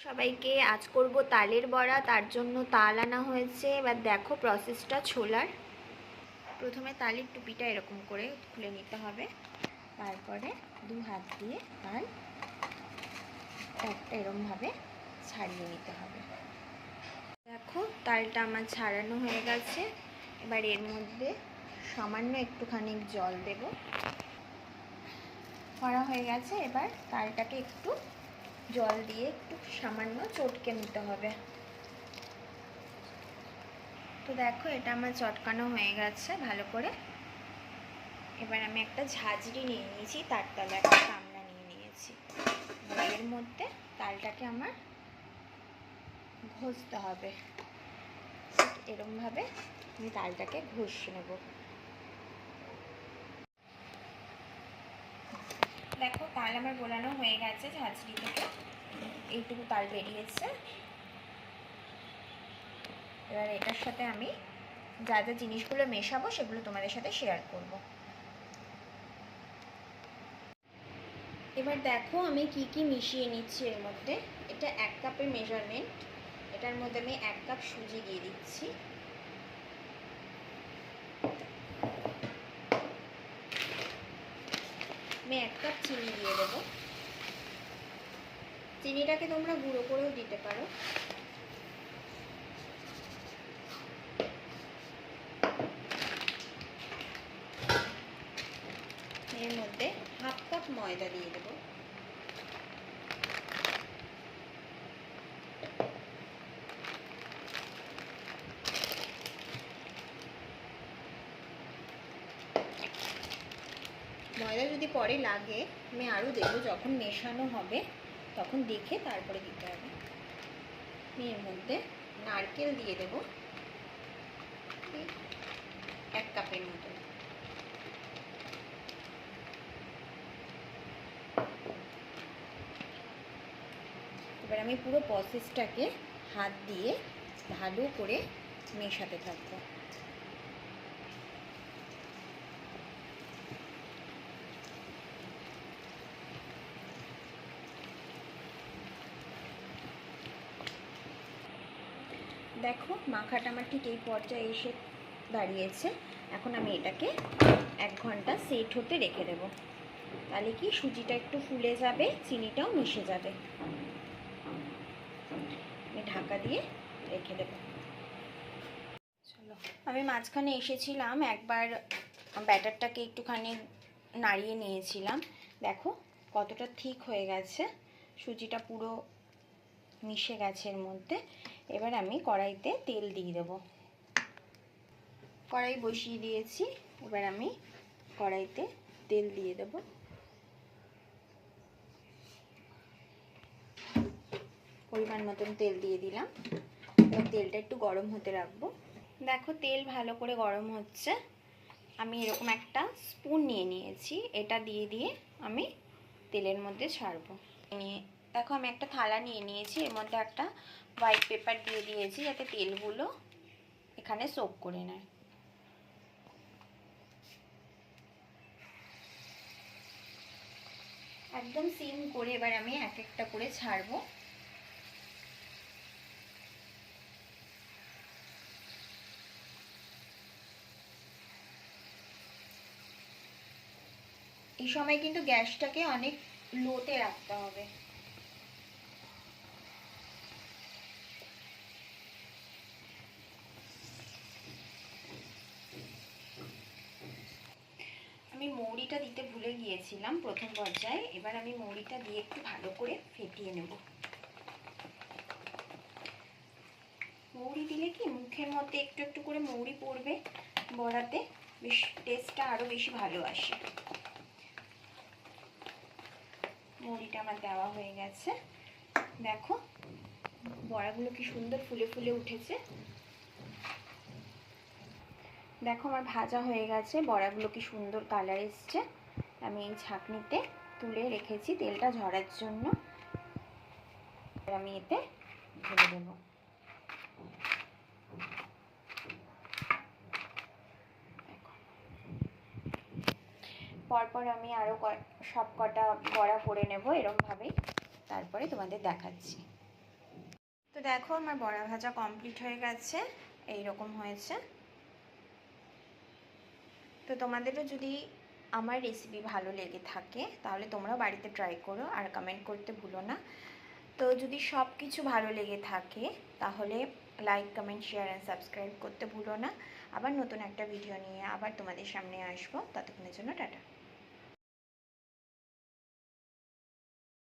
সবাইকে আজ করব তালের বড়া। তার জন্য তাল আনা হয়েছে। এবার দেখো প্রসেসটা ছোলার। প্রথমে তালের টুপিটা এরকম করে খুলে নিতে হবে, তারপরে দু হাত দিয়ে তাল একটা এরকমভাবে ছাড়িয়ে নিতে হবে। দেখো তালটা আমার ছাড়ানো হয়ে গেছে। এবার এর মধ্যে সামান্য একটুখানি জল দেব। করা হয়ে গেছে। এবার তালটাকে একটু জল দিয়ে একটু সামান্য চটকে নিতে হবে। তো দেখো এটা আমার চটকানো হয়ে গেছে ভালো করে। এবার আমি একটা ঝাঁঝরি নিয়ে নিয়েছি, তার তলে একটা গামলা নিয়ে নিয়েছি। এর মধ্যে তালটাকে আমার ঘষতে হবে। এরকমভাবে আমি তালটাকে ঘষে নেব। দেখো তাল আমার গোলানো হয়ে গেছে ঝাঁঝরি থেকে, এইটুকু তাল বেরিয়েছে। এবার এটার সাথে আমি যা যা জিনিসগুলো মেশাবো সেগুলো তোমাদের সাথে শেয়ার করব। এবার দেখো আমি কি কি মিশিয়ে নিচ্ছি এর মধ্যে। এটা 1 কাপের মেজারমেন্ট। এটার মধ্যে আমি 1 কাপ সুজি দিয়ে দিচ্ছি। আমি 1 কাপ চিনি দিয়ে দেবো। চিনিটাকে তোমরা গুঁড়ো করেও দিতে পারো। এর মধ্যে 1/2 কাপ ময়দা দিয়ে দেবো। ময়দা যদি পরে লাগে আমি আরও দেবো, যখন মেশানো হবে তখন দেখে তারপরে দিতে হবে। আমি এর মধ্যে নারকেল দিয়ে দেবো 1 কাপের মতো। এবার আমি পুরো প্রসেসটাকে হাত দিয়ে ভালো করে মেশাতে থাকবো। দেখো মাখাটা আমার ঠিক এই পর্যায়ে এসে দাঁড়িয়েছে। এখন আমি এটাকে 1 ঘন্টা সেট হতে রেখে দেবো। তাহলে কি সুজিটা একটু ফুলে যাবে, চিনিটাও মিশে যাবে। আমি ঢাকা দিয়ে রেখে দেবো। চলো, আমি মাঝখানে এসেছিলাম, একবার ব্যাটারটাকে একটুখানি নাড়িয়ে নিয়েছিলাম। দেখো কতটা ঠিক হয়ে গেছে, সুজিটা পুরো মিশে গেছে এর মধ্যে। এবার আমি কড়াইতে তেল দিয়ে দেবো। কড়াই বসিয়ে দিয়েছি। এবার আমি কড়াইতে তেল দিয়ে দেব। পরিমাণ মতন তেল দিয়ে দিলাম। এবার তেলটা একটু গরম হতে রাখবো। দেখো তেল ভালো করে গরম হচ্ছে। আমি এরকম একটা স্পুন নিয়ে নিয়েছি, এটা দিয়ে দিয়ে আমি তেলের মধ্যে ছাড়বো। দেখো আমি একটা থালা নিয়ে নিয়েছি, এর মধ্যে একটা হোয়াইট পেপার দিয়ে দিয়েছি যাতে তেলগুলো এখানে সোক করে নেয়। একদম সিম করে এবার আমি এক একটা করে ছাড়বো। এই সময় কিন্তু গ্যাসটাকে অনেক লোতে রাখতে হবে। আমি মৌরিটা দিতে ভুলে গিয়েছিলাম প্রথম পর্যায়ে। এবার আমি মৌরিটা দিয়ে একটু ভালো করে ফেটিয়ে নেব। মৌরি দিলে কি মুখের মধ্যে একটু একটু করে মৌরি পড়বে, বড়াতে বেশ টেস্টটা আরও বেশি ভালো আসে। মৌরিটা আমার দেওয়া হয়ে গেছে। দেখো বড়াগুলো কি সুন্দর ফুলে ফুলে উঠেছে। দেখো আমার ভাজা হয়ে গেছে, বড়াগুলো কি সুন্দর কালার এসছে। আমি এই ছাঁকনিতে তুলে রেখেছি তেলটা ঝরার জন্য। আমি এতে ঢেলে দেবো। পরপর আমি আরও সব কটা বড়া করে নেব এরকমভাবেই, তারপরে তোমাদের দেখাচ্ছি। দেখো আমার বড়া ভাজা কমপ্লিট হয়ে গেছে, এই রকম হয়েছে। তো তোমাদেরও যদি আমার রেসিপি ভালো লেগে থাকে তাহলে তোমরাও বাড়িতে ট্রাই করো আর কমেন্ট করতে ভুলো না। তো যদি সব কিছু ভালো লেগে থাকে তাহলে like, comment, share and subscribe করতে ভুলো না। আবার নতুন একটা ভিডিও নিয়ে আবার তোমাদের সামনে আসবো। ততক্ষণের জন্য টাটা।